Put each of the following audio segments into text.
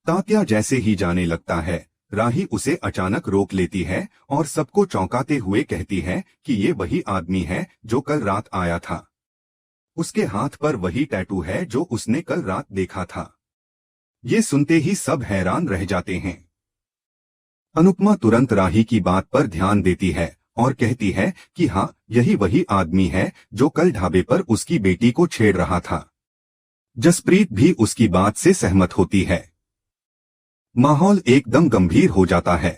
तात्या जैसे ही जाने लगता है, राही उसे अचानक रोक लेती है और सबको चौंकाते हुए कहती है कि ये वही आदमी है जो कल रात आया था। उसके हाथ पर वही टैटू है जो उसने कल रात देखा था। ये सुनते ही सब हैरान रह जाते हैं। अनुपमा तुरंत राही की बात पर ध्यान देती है और कहती है कि हाँ, यही वही आदमी है जो कल ढाबे पर उसकी बेटी को छेड़ रहा था। जसप्रीत भी उसकी बात से सहमत होती है। माहौल एकदम गंभीर हो जाता है।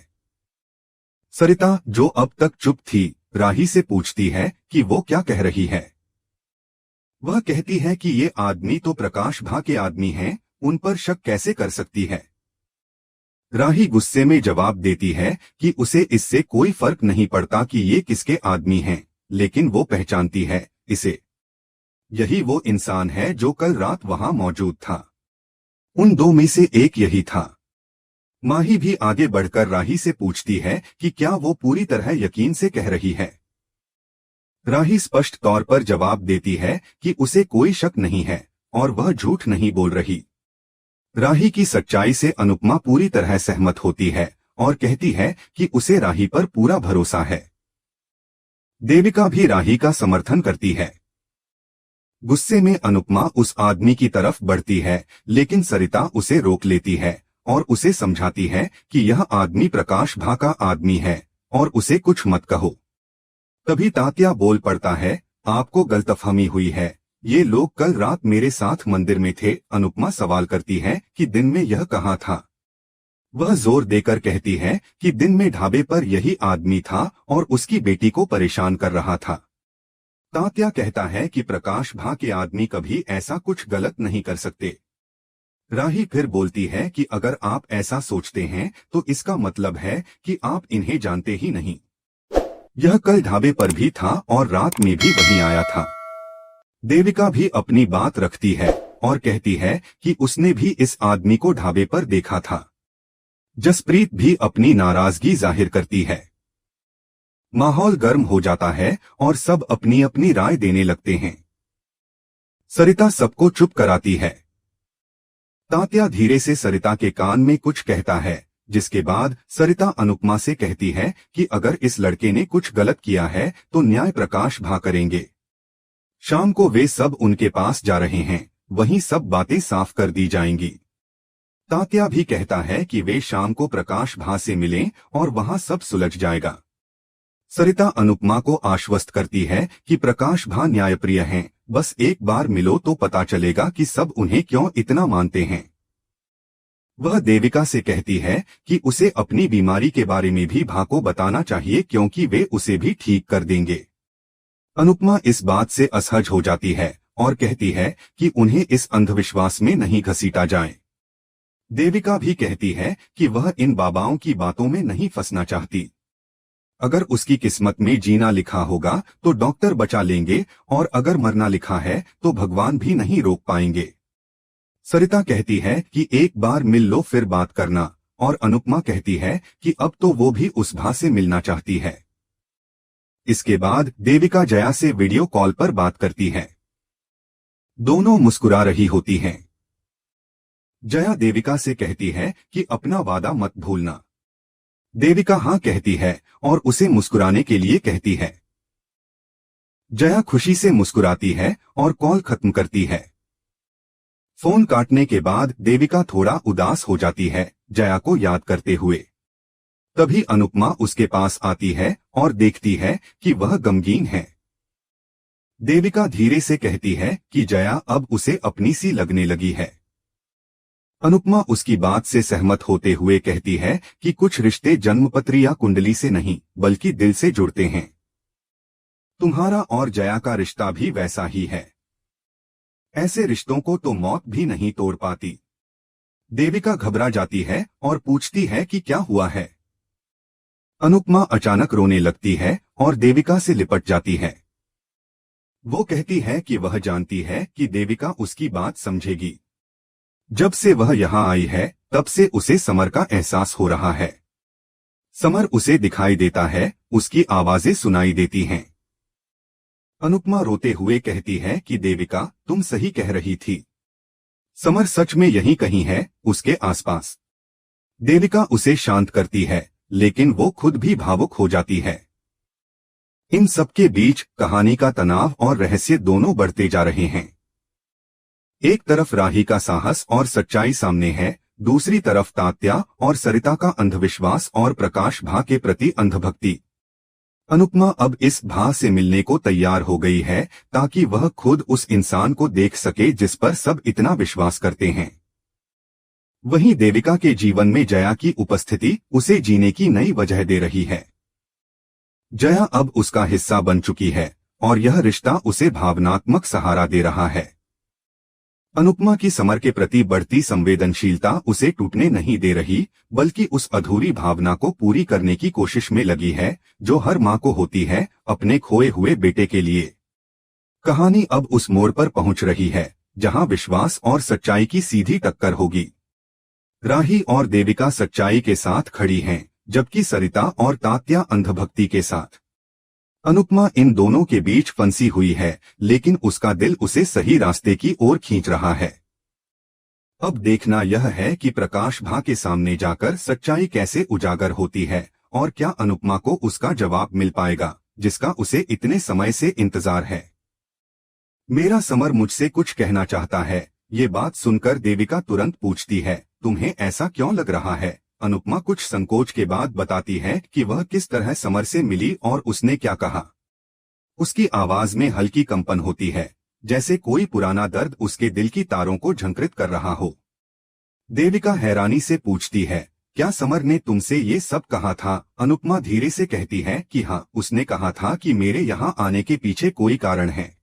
सरिता, जो अब तक चुप थी, राही से पूछती है कि वो क्या कह रही है। वह कहती है कि ये आदमी तो प्रकाश भा के आदमी हैं, उन पर शक कैसे कर सकती है। राही गुस्से में जवाब देती है कि उसे इससे कोई फर्क नहीं पड़ता कि ये किसके आदमी हैं, लेकिन वो पहचानती है इसे। यही वो इंसान है जो कल रात वहां मौजूद था। उन दो में से एक यही था। माही भी आगे बढ़कर राही से पूछती है कि क्या वो पूरी तरह यकीन से कह रही है। राही स्पष्ट तौर पर जवाब देती है कि उसे कोई शक नहीं है और वह झूठ नहीं बोल रही। राही की सच्चाई से अनुपमा पूरी तरह सहमत होती है और कहती है कि उसे राही पर पूरा भरोसा है। देविका भी राही का समर्थन करती है। गुस्से में अनुपमा उस आदमी की तरफ बढ़ती है, लेकिन सरिता उसे रोक लेती है और उसे समझाती है कि यह आदमी प्रकाश भा का आदमी है और उसे कुछ मत कहो। तभी तात्या बोल पड़ता है, आपको गलतफहमी हुई है, ये लोग कल रात मेरे साथ मंदिर में थे। अनुपमा सवाल करती है कि दिन में यह कहाँ था। वह जोर देकर कहती है कि दिन में ढाबे पर यही आदमी था और उसकी बेटी को परेशान कर रहा था। तात्या कहता है कि प्रकाश भा के आदमी कभी ऐसा कुछ गलत नहीं कर सकते। राही फिर बोलती है कि अगर आप ऐसा सोचते हैं तो इसका मतलब है कि आप इन्हें जानते ही नहीं। यह कल ढाबे पर भी था और रात में भी वहीं आया था। देविका भी अपनी बात रखती है और कहती है कि उसने भी इस आदमी को ढाबे पर देखा था। जसप्रीत भी अपनी नाराजगी जाहिर करती है। माहौल गर्म हो जाता है और सब अपनी अपनी राय देने लगते हैं। सरिता सबको चुप कराती है। तात्या धीरे से सरिता के कान में कुछ कहता है, जिसके बाद सरिता अनुपमा से कहती है कि अगर इस लड़के ने कुछ गलत किया है तो न्याय प्रकाश भा करेंगे। शाम को वे सब उनके पास जा रहे हैं, वहीं सब बातें साफ कर दी जाएंगी। तात्या भी कहता है कि वे शाम को प्रकाश भा से मिलें और वहां सब सुलझ जाएगा। सरिता अनुपमा को आश्वस्त करती है कि प्रकाश भा न्यायप्रिय हैं, बस एक बार मिलो तो पता चलेगा कि सब उन्हें क्यों इतना मानते हैं। वह देविका से कहती है कि उसे अपनी बीमारी के बारे में भी भा को बताना चाहिए, क्योंकि वे उसे भी ठीक कर देंगे। अनुपमा इस बात से असहज हो जाती है और कहती है कि उन्हें इस अंधविश्वास में नहीं घसीटा जाए। देविका भी कहती है कि वह इन बाबाओं की बातों में नहीं फंसना चाहती। अगर उसकी किस्मत में जीना लिखा होगा तो डॉक्टर बचा लेंगे और अगर मरना लिखा है तो भगवान भी नहीं रोक पाएंगे। सरिता कहती है कि एक बार मिल लो फिर बात करना, और अनुपमा कहती है कि अब तो वो भी उस भा से मिलना चाहती है। इसके बाद देविका जया से वीडियो कॉल पर बात करती है। दोनों मुस्कुरा रही होती हैं। जया देविका से कहती है कि अपना वादा मत भूलना। देविका हाँ कहती है और उसे मुस्कुराने के लिए कहती है। जया खुशी से मुस्कुराती है और कॉल खत्म करती है। फोन काटने के बाद देविका थोड़ा उदास हो जाती है, जया को याद करते हुए। तभी अनुपमा उसके पास आती है और देखती है कि वह गमगीन है। देविका धीरे से कहती है कि जया अब उसे अपनी सी लगने लगी है। अनुपमा उसकी बात से सहमत होते हुए कहती है कि कुछ रिश्ते जन्मपत्री या कुंडली से नहीं बल्कि दिल से जुड़ते हैं। तुम्हारा और जया का रिश्ता भी वैसा ही है। ऐसे रिश्तों को तो मौत भी नहीं तोड़ पाती। देविका घबरा जाती है और पूछती है कि क्या हुआ है। अनुपमा अचानक रोने लगती है और देविका से लिपट जाती है। वो कहती है कि वह जानती है कि देविका उसकी बात समझेगी। जब से वह यहाँ आई है तब से उसे समर का एहसास हो रहा है। समर उसे दिखाई देता है, उसकी आवाजें सुनाई देती हैं। अनुपमा रोते हुए कहती है कि देविका तुम सही कह रही थी। समर सच में यहीं कहीं है, उसके आसपास। देविका उसे शांत करती है, लेकिन वो खुद भी भावुक हो जाती है। इन सबके बीच कहानी का तनाव और रहस्य दोनों बढ़ते जा रहे हैं। एक तरफ राही का साहस और सच्चाई सामने है, दूसरी तरफ तात्या और सरिता का अंधविश्वास और प्रकाश भा के प्रति अंधभक्ति। अनुपमा अब इस भा से मिलने को तैयार हो गई है, ताकि वह खुद उस इंसान को देख सके जिस पर सब इतना विश्वास करते हैं। वहीं देविका के जीवन में जया की उपस्थिति उसे जीने की नई वजह दे रही है। जया अब उसका हिस्सा बन चुकी है और यह रिश्ता उसे भावनात्मक सहारा दे रहा है। अनुपमा की समर के प्रति बढ़ती संवेदनशीलता उसे टूटने नहीं दे रही, बल्कि उस अधूरी भावना को पूरी करने की कोशिश में लगी है जो हर माँ को होती है अपने खोए हुए बेटे के लिए। कहानी अब उस मोड़ पर पहुंच रही है जहां विश्वास और सच्चाई की सीधी टक्कर होगी। राही और देविका सच्चाई के साथ खड़ी हैं, जबकि सरिता और तात्या अंधभक्ति के साथ। अनुपमा इन दोनों के बीच फंसी हुई है, लेकिन उसका दिल उसे सही रास्ते की ओर खींच रहा है। अब देखना यह है कि प्रकाश भा के सामने जाकर सच्चाई कैसे उजागर होती है और क्या अनुपमा को उसका जवाब मिल पाएगा जिसका उसे इतने समय से इंतजार है। मेरा समर मुझसे कुछ कहना चाहता है। ये बात सुनकर देविका तुरंत पूछती है, तुम्हें ऐसा क्यों लग रहा है? अनुपमा कुछ संकोच के बाद बताती है कि वह किस तरह समर से मिली और उसने क्या कहा। उसकी आवाज में हल्की कंपन होती है, जैसे कोई पुराना दर्द उसके दिल की तारों को झंकृत कर रहा हो। देविका हैरानी से पूछती है, क्या समर ने तुमसे ये सब कहा था? अनुपमा धीरे से कहती है कि हाँ, उसने कहा था कि मेरे यहाँ आने के पीछे कोई कारण है।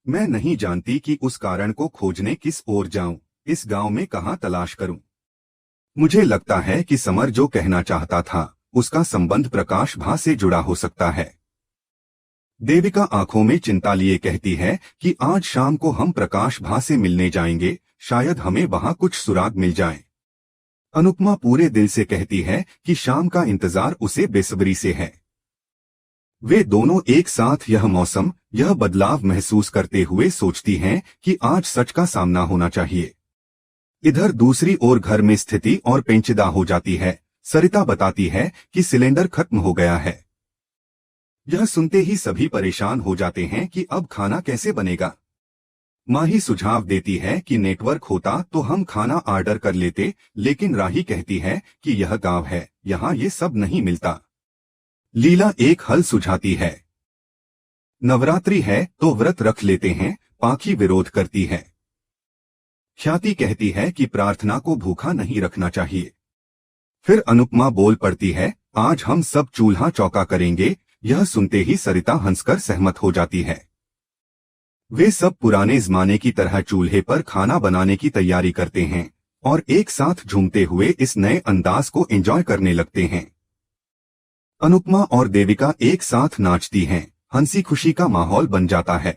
मैं नहीं जानती कि उस कारण को खोजने किस ओर जाऊं, इस गांव में कहाँ तलाश करूं। मुझे लगता है कि समर जो कहना चाहता था उसका संबंध प्रकाश भा से जुड़ा हो सकता है। देविका आंखों में चिंता लिए कहती है कि आज शाम को हम प्रकाश भा से मिलने जाएंगे, शायद हमें वहां कुछ सुराग मिल जाए। अनुपमा पूरे दिल से कहती है कि शाम का इंतजार उसे बेसब्री से है। वे दोनों एक साथ यह मौसम, यह बदलाव महसूस करते हुए सोचती हैं कि आज सच का सामना होना चाहिए। इधर दूसरी ओर घर में स्थिति और पेचीदा हो जाती है। सरिता बताती है कि सिलेंडर खत्म हो गया है। यह सुनते ही सभी परेशान हो जाते हैं कि अब खाना कैसे बनेगा। माही सुझाव देती है कि नेटवर्क होता तो हम खाना ऑर्डर कर लेते, लेकिन राही कहती है कि यह गांव है, यहाँ ये सब नहीं मिलता। लीला एक हल सुझाती है, नवरात्रि है तो व्रत रख लेते हैं। पाखी विरोध करती है। ख्याति कहती है कि प्रार्थना को भूखा नहीं रखना चाहिए। फिर अनुपमा बोल पड़ती है, आज हम सब चूल्हा चौका करेंगे। यह सुनते ही सरिता हंसकर सहमत हो जाती है। वे सब पुराने जमाने की तरह चूल्हे पर खाना बनाने की तैयारी करते हैं और एक साथ झूमते हुए इस नए अंदाज को एंजॉय करने लगते हैं। अनुपमा और देविका एक साथ नाचती हैं, हंसी खुशी का माहौल बन जाता है।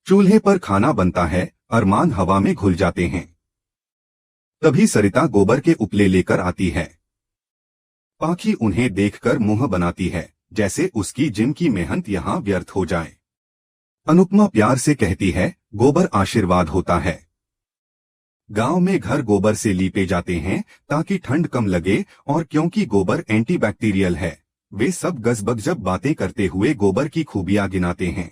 चूल्हे पर खाना बनता है, अरमान हवा में घुल जाते हैं। तभी सरिता गोबर के उपले लेकर आती है। पाखी उन्हें देखकर मुंह बनाती है, जैसे उसकी जिम की मेहनत यहाँ व्यर्थ हो जाए। अनुपमा प्यार से कहती है, गोबर आशीर्वाद होता है। गांव में घर गोबर से लीपे जाते हैं ताकि ठंड कम लगे और क्योंकि गोबर एंटीबैक्टीरियल है। वे सब गजबगजब बातें करते हुए गोबर की खूबियां गिनाते हैं।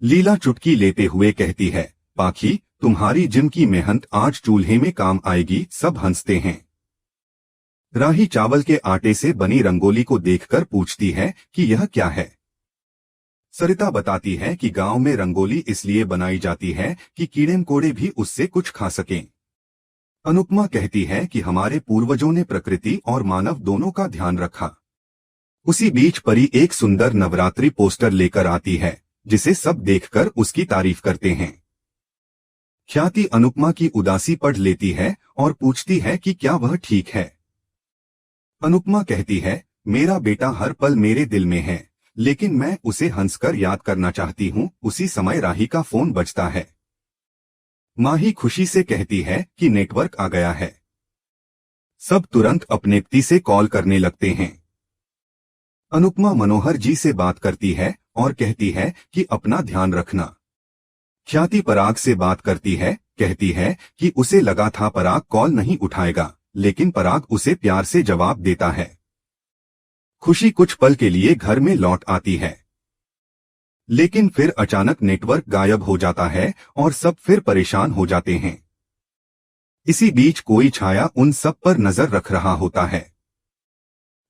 लीला चुटकी लेते हुए कहती है, पाखी तुम्हारी जिम की मेहनत आज चूल्हे में काम आएगी। सब हंसते हैं। राही चावल के आटे से बनी रंगोली को देखकर पूछती है कि यह क्या है। सरिता बताती है कि गांव में रंगोली इसलिए बनाई जाती है कि कीड़े मकोड़े भी उससे कुछ खा सकें। अनुपमा कहती है कि हमारे पूर्वजों ने प्रकृति और मानव दोनों का ध्यान रखा। उसी बीच परी एक सुंदर नवरात्रि पोस्टर लेकर आती है, जिसे सब देखकर उसकी तारीफ करते हैं। ख्याति अनुपमा की उदासी पढ़ लेती है और पूछती है कि क्या वह ठीक है। अनुपमा कहती है, मेरा बेटा हर पल मेरे दिल में है, लेकिन मैं उसे हंसकर याद करना चाहती हूँ। उसी समय राही का फोन बजता है। माही खुशी से कहती है कि नेटवर्क आ गया है। सब तुरंत अपने पति से कॉल करने लगते हैं। अनुपमा मनोहर जी से बात करती है और कहती है कि अपना ध्यान रखना। ख्याति पराग से बात करती है, कहती है कि उसे लगा था पराग कॉल नहीं उठाएगा, लेकिन पराग उसे प्यार से जवाब देता है। खुशी कुछ पल के लिए घर में लौट आती है, लेकिन फिर अचानक नेटवर्क गायब हो जाता है और सब फिर परेशान हो जाते हैं। इसी बीच कोई छाया उन सब पर नजर रख रहा होता है।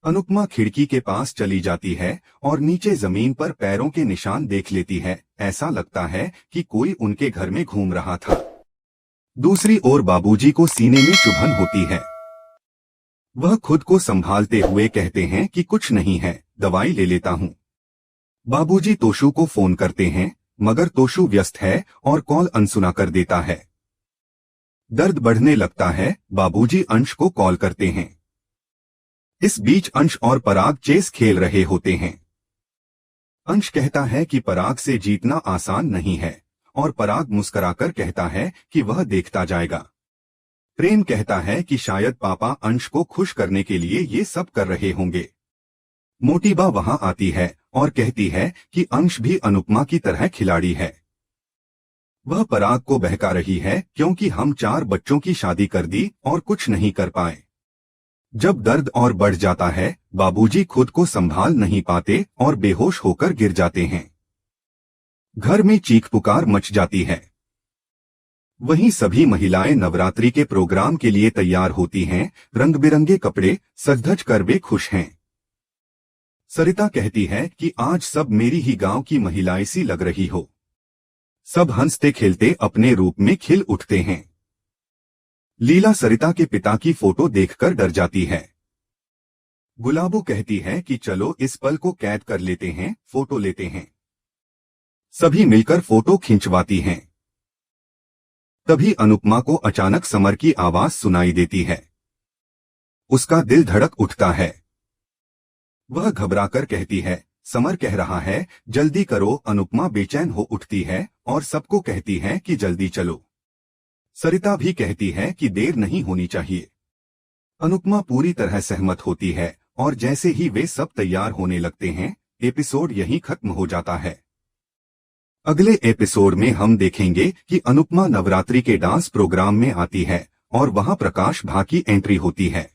अनुपमा खिड़की के पास चली जाती है और नीचे जमीन पर पैरों के निशान देख लेती है। ऐसा लगता है कि कोई उनके घर में घूम रहा था। दूसरी ओर बाबूजी को सीने में चुभन होती है। वह खुद को संभालते हुए कहते हैं कि कुछ नहीं है, दवाई ले लेता हूँ। बाबूजी तोशु को फोन करते हैं, मगर तोशु व्यस्त है और कॉल अनसुना कर देता है। दर्द बढ़ने लगता है। बाबूजी अंश को कॉल करते हैं। इस बीच अंश और पराग चेस खेल रहे होते हैं। अंश कहता है कि पराग से जीतना आसान नहीं है और पराग मुस्कुराकर कहता है कि वह देखता जाएगा। प्रेम कहता है कि शायद पापा अंश को खुश करने के लिए ये सब कर रहे होंगे। मोटीबा वहां आती है और कहती है कि अंश भी अनुपमा की तरह खिलाड़ी है। वह पराग को बहका रही है क्योंकि हम 4 बच्चों की शादी कर दी और कुछ नहीं कर पाए। जब दर्द और बढ़ जाता है, बाबूजी खुद को संभाल नहीं पाते और बेहोश होकर गिर जाते हैं। घर में चीख पुकार मच जाती है। वहीं सभी महिलाएं नवरात्रि के प्रोग्राम के लिए तैयार होती हैं। रंग बिरंगे कपड़े सज धज कर वे खुश हैं। सरिता कहती है कि आज सब मेरी ही गांव की महिलाएं सी लग रही हो। सब हंसते खेलते अपने रूप में खिल उठते हैं। लीला सरिता के पिता की फोटो देखकर डर जाती है। गुलाबो कहती है कि चलो इस पल को कैद कर लेते हैं, फोटो लेते हैं। सभी मिलकर फोटो खिंचवाती हैं। तभी अनुपमा को अचानक समर की आवाज सुनाई देती है। उसका दिल धड़क उठता है। वह घबराकर कहती है, समर कह रहा है जल्दी करो। अनुपमा बेचैन हो उठती है और सबको कहती है कि जल्दी चलो। सरिता भी कहती है कि देर नहीं होनी चाहिए। अनुपमा पूरी तरह सहमत होती है और जैसे ही वे सब तैयार होने लगते हैं, एपिसोड यहीं खत्म हो जाता है। अगले एपिसोड में हम देखेंगे कि अनुपमा नवरात्रि के डांस प्रोग्राम में आती है और वहां प्रकाश भा की एंट्री होती है।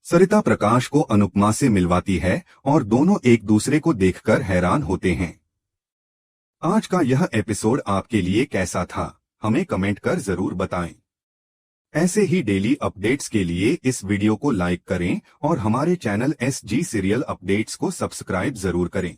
सरिता प्रकाश को अनुपमा से मिलवाती है और दोनों एक दूसरे को देखकर हैरान होते हैं। आज का यह एपिसोड आपके लिए कैसा था, हमें कमेंट कर जरूर बताएं। ऐसे ही डेली अपडेट्स के लिए इस वीडियो को लाइक करें और हमारे चैनल SG सीरियल अपडेट्स को सब्सक्राइब जरूर करें।